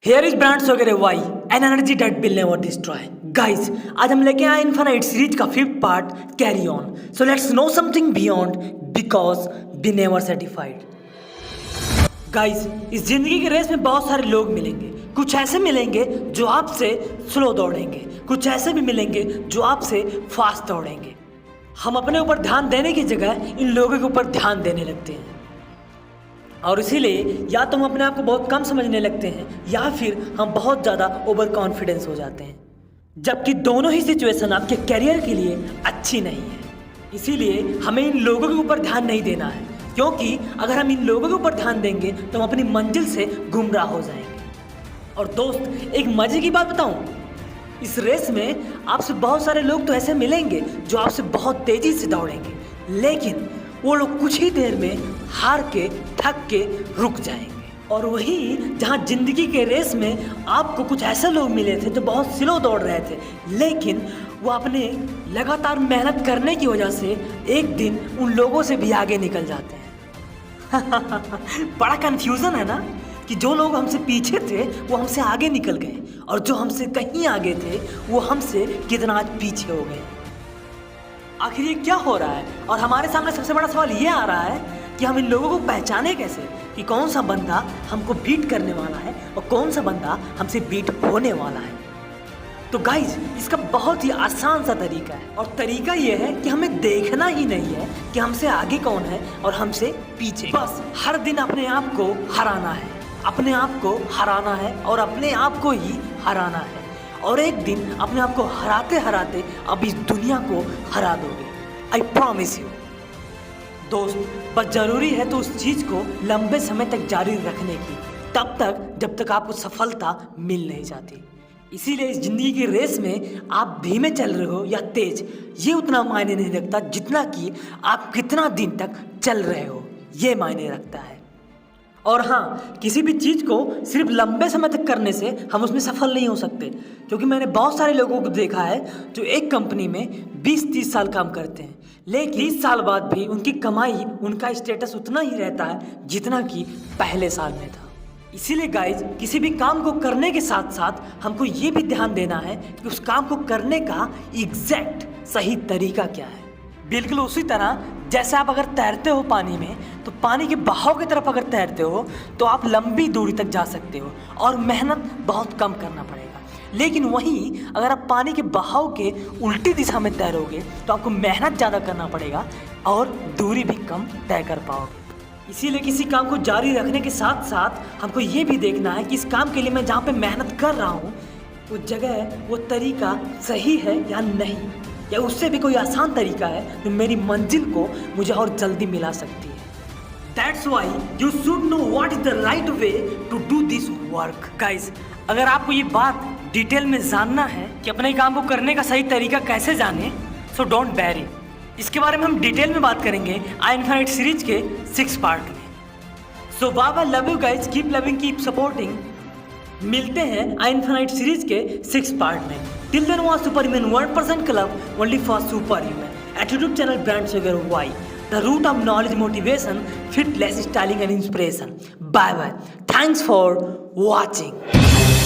Here is Brands वगैरह why an energy that will never destroy. Guys आज हम लेके आए इन्फिनाइट सीरीज का 5th part carry on. So let's know something beyond because be never satisfied. Guys इस जिंदगी की रेस में बहुत सारे लोग मिलेंगे। कुछ ऐसे मिलेंगे जो आपसे स्लो दौड़ेंगे, कुछ ऐसे भी मिलेंगे जो आपसे फास्ट दौड़ेंगे। हम अपने ऊपर ध्यान देने की जगह इन लोगों के ऊपर ध्यान देने लगते हैं और इसीलिए या तो हम अपने आप को बहुत कम समझने लगते हैं या फिर हम बहुत ज़्यादा ओवर कॉन्फिडेंस हो जाते हैं, जबकि दोनों ही सिचुएशन आपके करियर के लिए अच्छी नहीं है। इसीलिए हमें इन लोगों के ऊपर ध्यान नहीं देना है, क्योंकि अगर हम इन लोगों के ऊपर ध्यान देंगे तो हम अपनी मंजिल से गुमराह हो जाएंगे। और दोस्त एक मज़े की बात बताऊं, इस रेस में आपसे बहुत सारे लोग तो ऐसे मिलेंगे जो आपसे बहुत तेज़ी से दौड़ेंगे, लेकिन वो लोग कुछ ही देर में हार के थक के रुक जाएंगे। और वही जहाँ जिंदगी के रेस में आपको कुछ ऐसे लोग मिले थे जो बहुत स्लो दौड़ रहे थे, लेकिन वो अपने लगातार मेहनत करने की वजह से एक दिन उन लोगों से भी आगे निकल जाते हैं। बड़ा कन्फ्यूज़न है ना कि जो लोग हमसे पीछे थे वो हमसे आगे निकल गए और जो हमसे कहीं आगे थे वो हमसे कितना आज पीछे हो गए। आखिर ये क्या हो रहा है? और हमारे सामने सबसे बड़ा सवाल ये आ रहा है कि हम इन लोगों को पहचाने कैसे कि कौन सा बंदा हमको बीट करने वाला है और कौन सा बंदा हमसे बीट होने वाला है। तो गाइज इसका बहुत ही आसान सा तरीका है और तरीका ये है कि हमें देखना ही नहीं है कि हमसे आगे कौन है और हमसे पीछे। बस हर दिन अपने आप को हराना है, अपने आप को हराना है और अपने आप को ही हराना है। और एक दिन अपने आप को हराते हराते अब इस दुनिया को हरा दोगे, आई प्रॉमिस यू। दोस्त बस ज़रूरी है तो उस चीज़ को लंबे समय तक जारी रखने की, तब तक जब तक आपको सफलता मिल नहीं जाती। इसीलिए इस ज़िंदगी की रेस में आप धीमे चल रहे हो या तेज, ये उतना मायने नहीं रखता जितना कि आप कितना दिन तक चल रहे हो, ये मायने रखता है। और हाँ, किसी भी चीज़ को सिर्फ लंबे समय तक करने से हम उसमें सफल नहीं हो सकते, क्योंकि मैंने बहुत सारे लोगों को देखा है जो एक कंपनी में 20-30 साल काम करते हैं, लेकिन 30 साल बाद भी उनकी कमाई, उनका स्टेटस उतना ही रहता है जितना कि पहले साल में था। इसीलिए गाइज किसी भी काम को करने के साथ साथ हमको ये भी ध्यान देना है कि उस काम को करने का एग्जैक्ट सही तरीका क्या है। बिल्कुल उसी तरह जैसे आप अगर तैरते हो पानी में, तो पानी के बहाव की तरफ अगर तैरते हो तो आप लंबी दूरी तक जा सकते हो और मेहनत बहुत कम करना पड़ेगा। लेकिन वहीं अगर आप पानी के बहाव के उल्टी दिशा में तैरोगे तो आपको मेहनत ज़्यादा करना पड़ेगा और दूरी भी कम तय कर पाओगे। इसीलिए किसी काम को जारी रखने के साथ साथ हमको ये भी देखना है कि इस काम के लिए मैं जहाँ पे मेहनत कर रहा हूँ उस जगह वो तरीका सही है या नहीं, या उससे भी कोई आसान तरीका है जो मेरी मंजिल को मुझे और जल्दी मिला सकती है। That's why you should know what is the right way to do this work. Guys, अगर आपको ये बात डिटेल में जानना है कि अपने काम को करने का सही तरीका कैसे जाने, so don't worry। इसके बारे में हम डिटेल में बात करेंगे आई इन्फिनाइट सीरीज के 6 पार्ट में। So bye love you guys, keep loving, keep supporting. मिलते हैं आई इन्फिनाइट सीरीज के 6 पार्ट में। Till then watch superman 1% club only for super human at YouTube channel brands वगैरह वाई, the root of knowledge, motivation, fitness, styling and inspiration. Bye bye, thanks for watching.